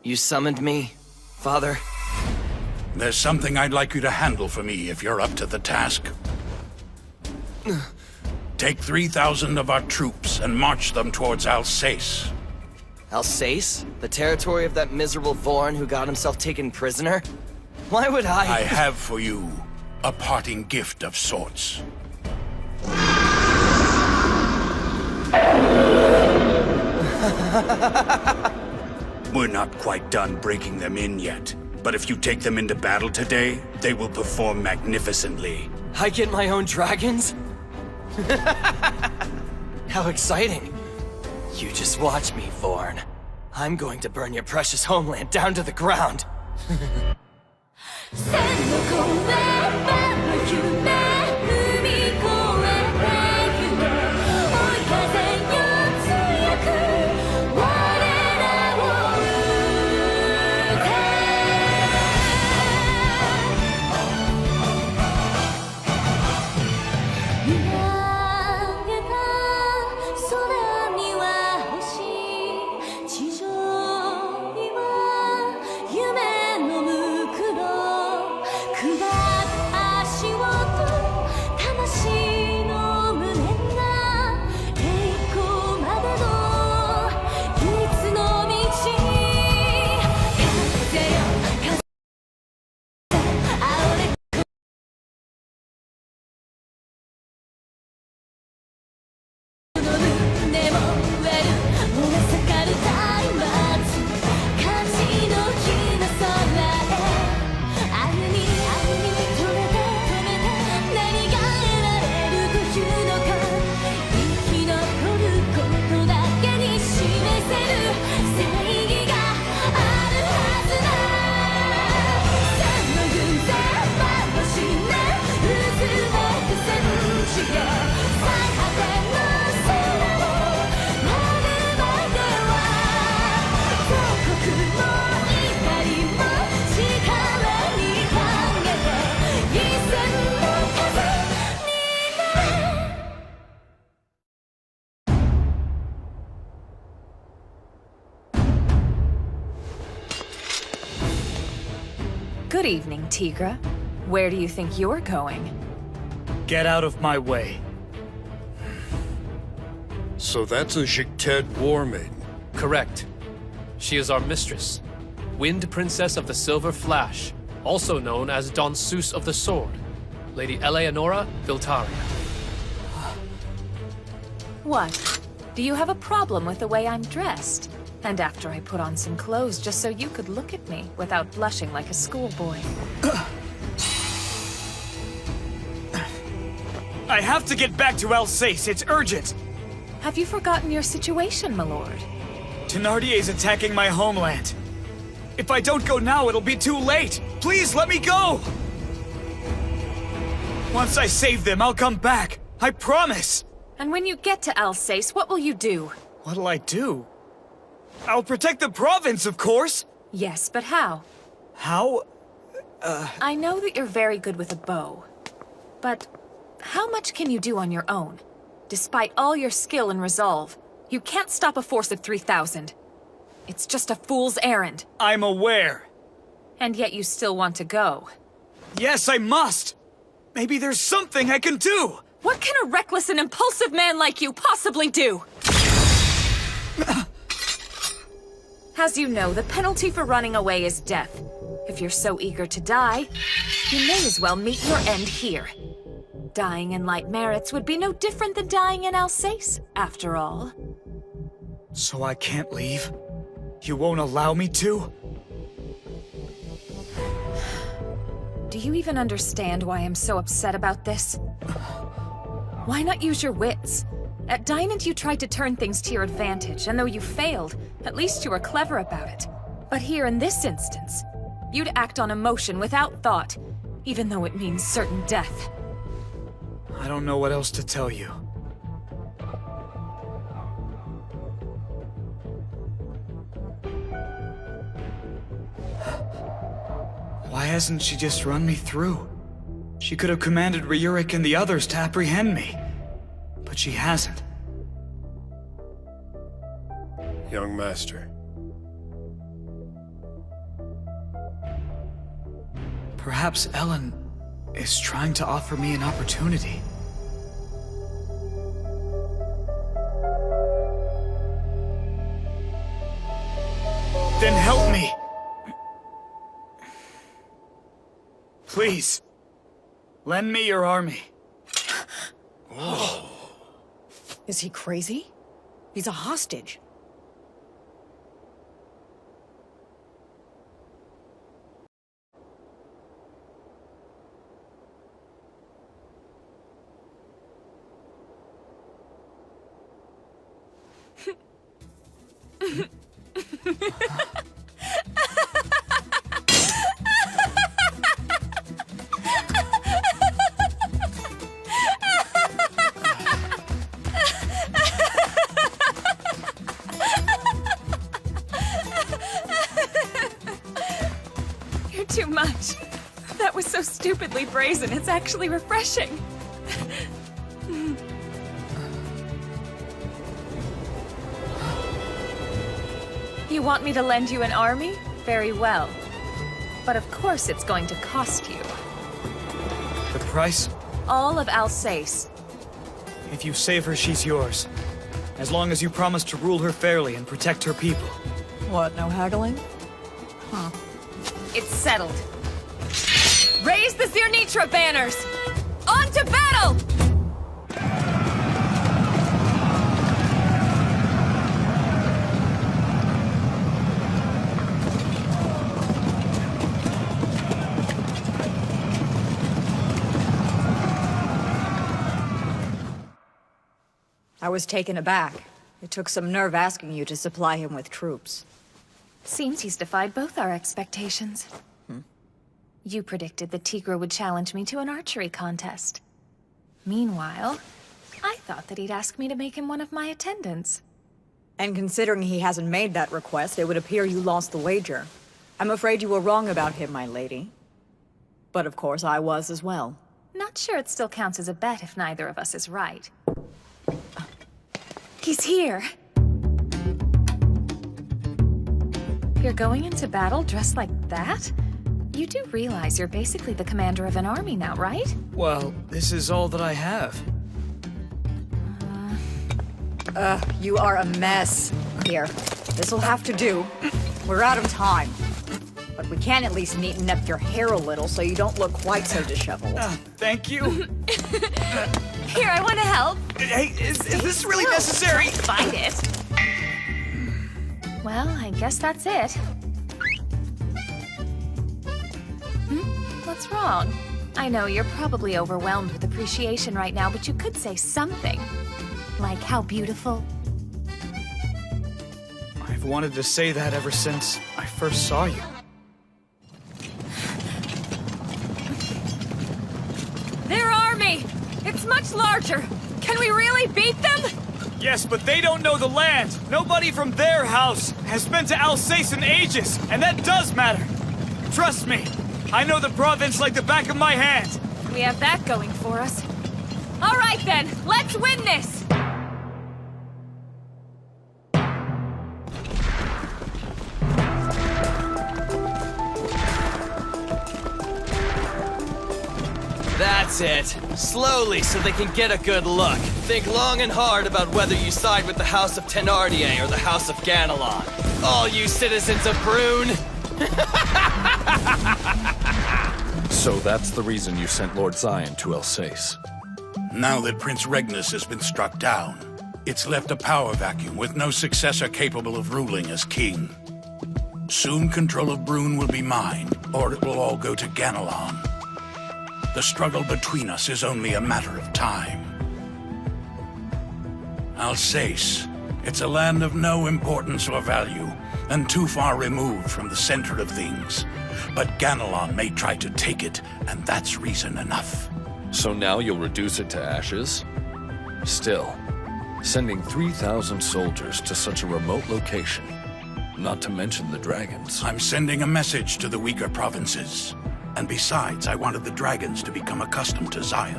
You summoned me, Father? There's something I'd like you to handle for me if you're up to the task. Take 3,000 of our troops and march them towards Alsace. Alsace? The territory of that miserable Vorn who got himself taken prisoner? Why would I have for you a parting gift of sorts. We're not quite done breaking them in yet. But if you take them into battle today, they will perform magnificently. I get my own dragons? How exciting. You just watch me, Vorn. I'm going to burn your precious homeland down to the ground. Good evening, Tigra. Where do you think you're going? Get out of my way. So that's a Jicted war maiden. Correct. She is our mistress, Wind Princess of the Silver Flash, also known as Danseuse of the Sword, Lady Eleonora Viltaria. What? Do you have a problem with the way I'm dressed? And after I put on some clothes just so you could look at me without blushing like a schoolboy. I have to get back to Alsace. It's urgent. Have you forgotten your situation, my lord? Thénardier's attacking my homeland. If I don't go now, it'll be too late. Please let me go. Once I save them, I'll come back. I promise. And when you get to Alsace, what will you do? What'll I do? I'll protect the province, of course! Yes, but how? How? I know that you're very good with a bow. But how much can you do on your own? Despite all your skill and resolve, you can't stop a force of 3,000. It's just a fool's errand. I'm aware. And yet you still want to go. Yes, I must! Maybe there's something I can do! What can a reckless and impulsive man like you possibly do? As you know, the penalty for running away is death. If you're so eager to die, you may as well meet your end here. Dying in Light Merits would be no different than dying in Alsace, after all. So I can't leave? You won't allow me to? Do you even understand why I'm so upset about this? Why not use your wits? At Dynant, you tried to turn things to your advantage, and though you failed, at least you were clever about it. But here in this instance, you'd act on emotion without thought, even though it means certain death. I don't know what else to tell you. Why hasn't she just run me through? She could have commanded Ryurik and the others to apprehend me. But she hasn't. Young master. Perhaps Ellen is trying to offer me an opportunity. Then help me! Please, lend me your army. Is he crazy? He's a hostage. You're too much. That was so stupidly brazen, it's actually refreshing. You want me to lend you an army? Very well. But of course it's going to cost you. The price? All of Alsace. If you save her, she's yours. As long as you promise to rule her fairly and protect her people. What, no haggling? It's settled. Raise the Zirnitra banners! On to battle! I was taken aback. It took some nerve asking you to supply him with troops. Seems he's defied both our expectations. You predicted that Tigra would challenge me to an archery contest. Meanwhile, I thought that he'd ask me to make him one of my attendants. And considering he hasn't made that request, it would appear you lost the wager. I'm afraid you were wrong about him, my lady. But of course, I was as well. Not sure it still counts as a bet if neither of us is right. He's here. You're going into battle dressed like that? You do realize you're basically the commander of an army now, right? Well, this is all that I have. You are a mess. Here, this'll have to do. We're out of time. But we can at least neaten up your hair a little so you don't look quite so disheveled. Thank you. Here, I want to help. Hey, is this really necessary? Find it. Well, I guess that's it. What's wrong? I know you're probably overwhelmed with appreciation right now, but you could say something. Like how beautiful. I've wanted to say that ever since I first saw you. Their army! It's much larger! Can we really beat them? Yes, but they don't know the land. Nobody from their house has been to Alsace in ages, and that does matter. Trust me, I know the province like the back of my hand. We have that going for us. All right then, let's win this! That's it. Slowly, so they can get a good look. Think long and hard about whether you side with the House of Thenardier or the House of Ganelon. All you citizens of Brune! So that's the reason you sent Lord Zion to Alsace. Now that Prince Regnus has been struck down, it's left a power vacuum with no successor capable of ruling as king. Soon control of Brune will be mine, or it will all go to Ganelon. The struggle between us is only a matter of time. Alsace, it's a land of no importance or value, and too far removed from the center of things. But Ganelon may try to take it, and that's reason enough. So now you'll reduce it to ashes? Still, sending 3,000 soldiers to such a remote location, not to mention the dragons. I'm sending a message to the weaker provinces. And besides, I wanted the dragons to become accustomed to Zion.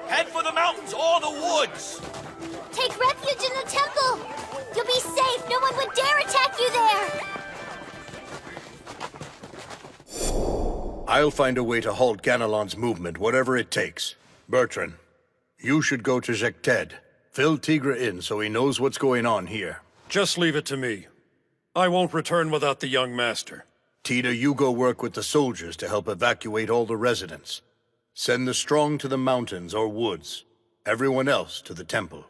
Head for the mountains or the woods! Take refuge in the temple! You'll be safe! No one would dare attack you there! I'll find a way to halt Ganelon's movement, whatever it takes. Bertrand, you should go to Jekted. Fill Tigre in so he knows what's going on here. Just leave it to me. I won't return without the young master. Tita, you go work with the soldiers to help evacuate all the residents. Send the strong to the mountains or woods. Everyone else to the temple.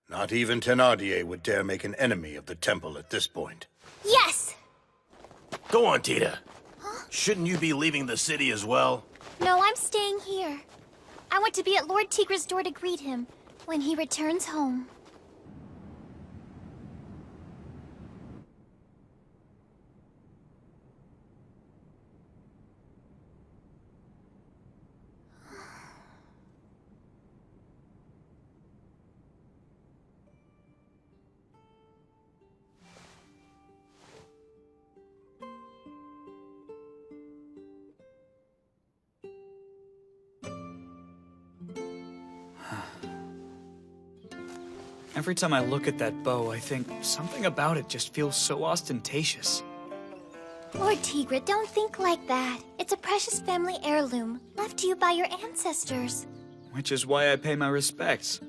Not even Thénardier would dare make an enemy of the temple at this point. Yes! Go on, Tita. Shouldn't you be leaving the city as well? No, I'm staying here. I want to be at Lord Tigre's door to greet him when he returns home. Every time I look at that bow, I think something about it just feels so ostentatious. Lord Tigre, don't think like that. It's a precious family heirloom, left to you by your ancestors. Which is why I pay my respects,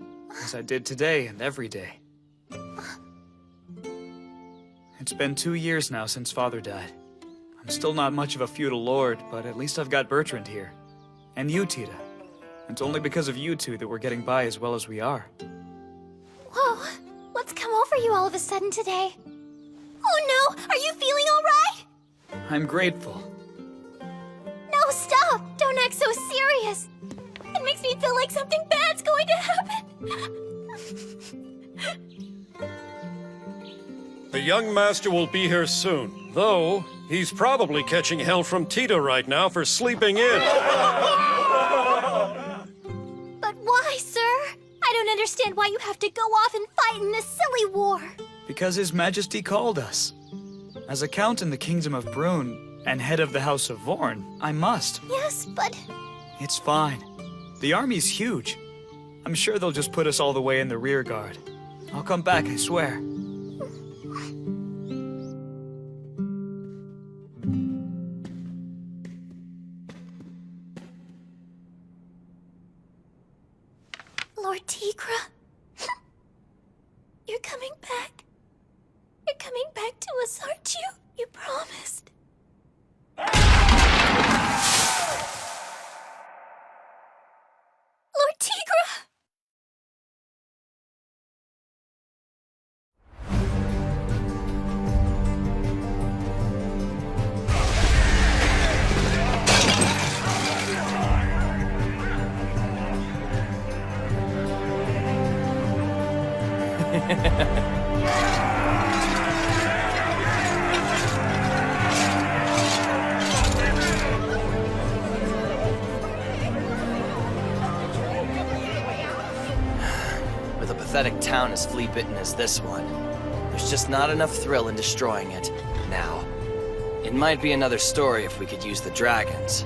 as I did today and every day. It's been 2 years now since Father died. I'm still not much of a feudal lord, but at least I've got Bertrand here. And you, Tita. It's only because of you two that we're getting by as well as we are. Whoa, what's come over you all of a sudden today? Oh no, are you feeling all right? I'm grateful. No, stop! Don't act so serious! It makes me feel like something bad's going to happen! The young master will be here soon, though he's probably catching hell from Tita right now for sleeping in. But why, sir? I don't understand why you have to go off and fight in this silly war. Because His Majesty called us. As a count in the Kingdom of Brune and head of the House of Vorn, I must. Yes, but... It's fine. The army's huge. I'm sure they'll just put us all the way in the rear guard. I'll come back, I swear. Lord Tigre? You're coming back. You're coming back to us, aren't you? You promised. Lord Tigre! With a pathetic town as flea-bitten as this one, there's just not enough thrill in destroying it. Now, it might be another story if we could use the dragons,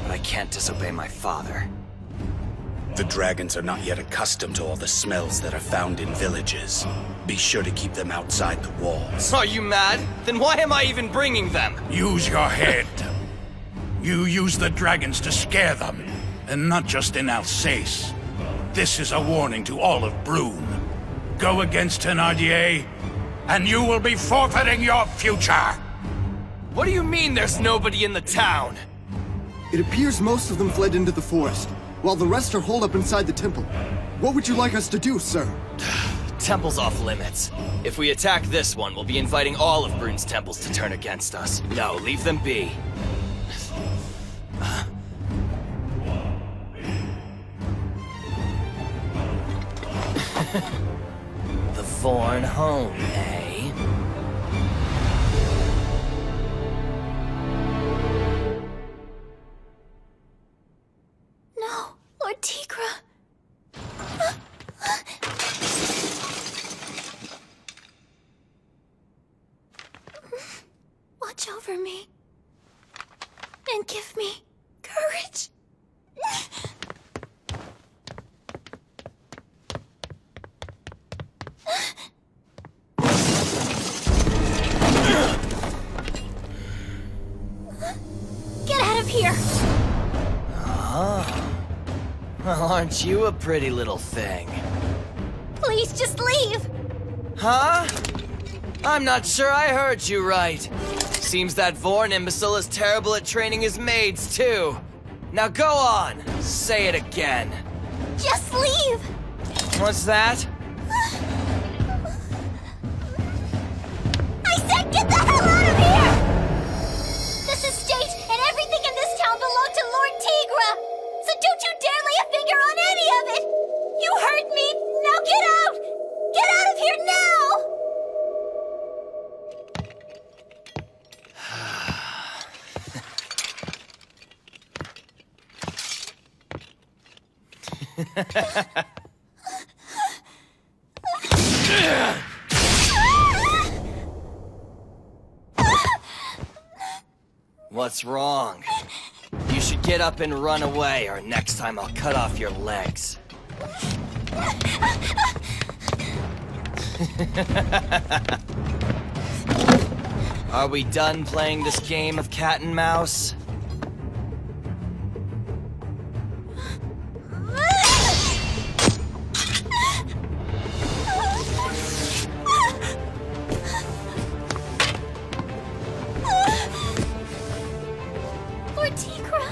but I can't disobey my father. The dragons are not yet accustomed to all the smells that are found in villages. Be sure to keep them outside the walls. Are you mad? Then why am I even bringing them? Use your head. You use the dragons to scare them, and not just in Alsace. This is a warning to all of Brune. Go against Thénardier, and you will be forfeiting your future! What do you mean there's nobody in the town? It appears most of them fled into the forest, while the rest are holed up inside the temple. What would you like us to do, sir? Temple's off limits. If we attack this one, we'll be inviting all of Brune's temples to turn against us. No, leave them be. The Vorn home, eh? No, Lord Tigre. Watch over me. And give me courage. Well, aren't you a pretty little thing? Please, just leave! Huh? I'm not sure I heard you right. Seems that Vorn imbecile is terrible at training his maids, too. Now go on, say it again. Just leave! What's that? I said get the hell out of here! This estate and everything in this town belong to Lord Tigra! So don't you dare lay a finger on any of it! You heard me! Now get out! Get out of here now! What's wrong? You should get up and run away, or next time I'll cut off your legs. Are we done playing this game of cat and mouse? Lord Tigra!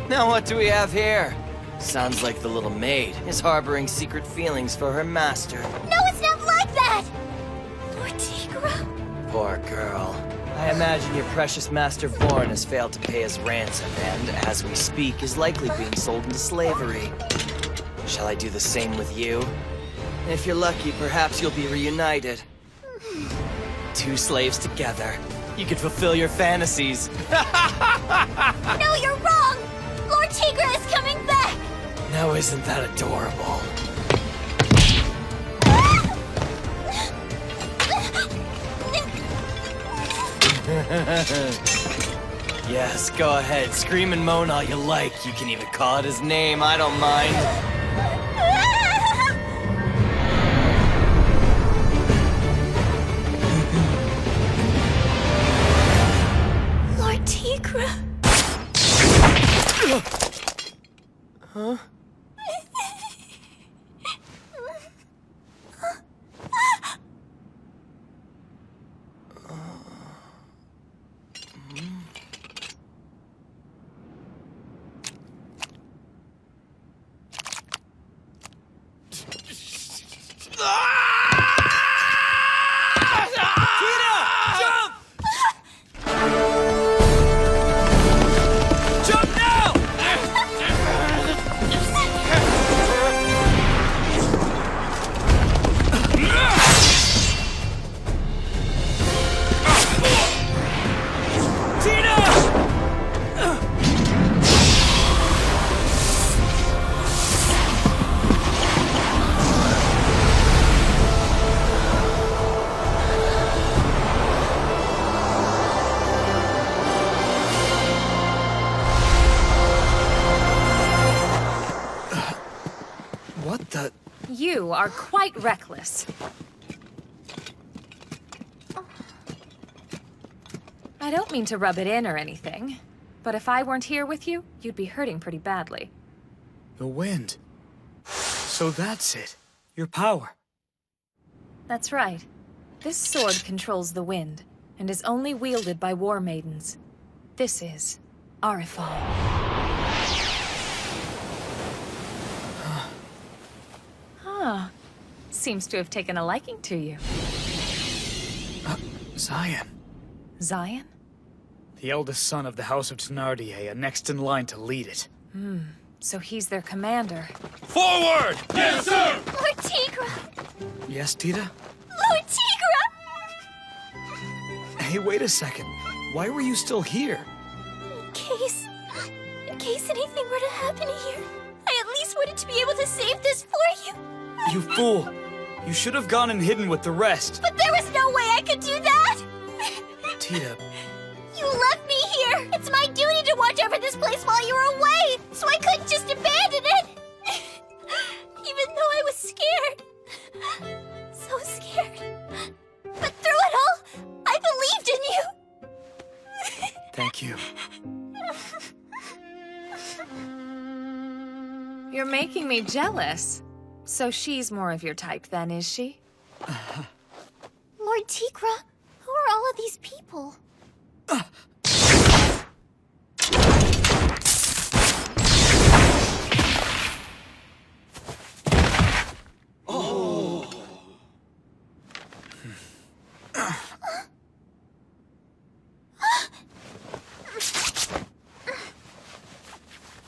Now what do we have here? Sounds like the little maid is harboring secret feelings for her master. No, it's not like that! Lord Tigra! Poor girl. I imagine your precious master Vorn has failed to pay his ransom and, as we speak, is likely being sold into slavery. Shall I do the same with you? If you're lucky, perhaps you'll be reunited. Two slaves together. You could fulfill your fantasies. No, you're wrong! Lord Tigra is coming back! Now isn't that adorable? Yes, go ahead. Scream and moan all you like. You can even call it his name. I don't mind. Lord Tigra. Huh? What the? You are quite reckless. I don't mean to rub it in or anything, but if I weren't here with you, you'd be hurting pretty badly. The wind. So that's it. Your power. That's right. This sword controls the wind, and is only wielded by war maidens. This is Arifal. Ah, seems to have taken a liking to you. Zion. Zion? The eldest son of the House of Thenardier, and next in line to lead it. So he's their commander. Forward! Yes, sir! Lord Tigra! Yes, Tita? Lord Tigra! Hey, wait a second. Why were you still here? In case anything were to happen here, I at least wanted to be able to save this for you. You fool! You should have gone and hidden with the rest. But there was no way I could do that! Tita, You left me here! It's my duty to watch over this place while you were away! So I couldn't just abandon it! Even though I was scared. So scared. But through it all, I believed in you! thank you. You're making me jealous. So she's more of your type then, is she? Lord Tigra, who are all of these people?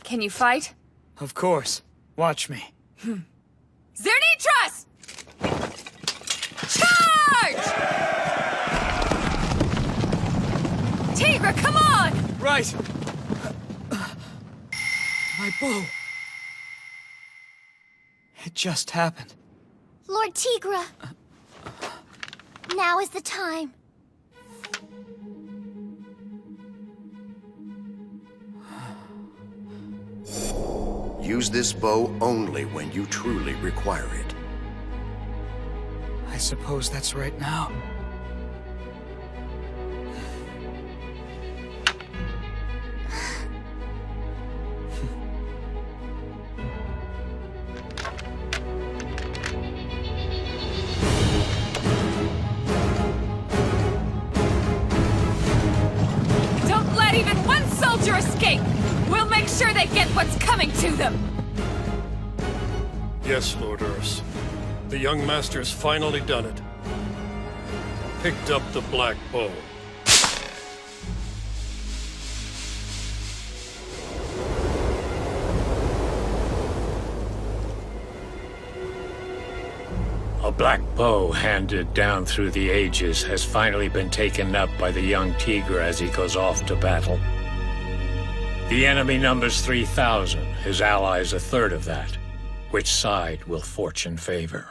Can you fight? Of course. Watch me. Zernitras! Charge! Tigra, come on! Right! My bow. It just happened. Lord Tigra. Now is the time. Use this bow only when you truly require it. I suppose that's right now. Don't let even one soldier escape! We'll make sure they get what's coming to them! Yes, Lord Urs. The young master's finally done it. Picked up the black bow. A black bow handed down through the ages has finally been taken up by the young Tigra as he goes off to battle. The enemy numbers 3,000, his allies a third of that. Which side will fortune favor?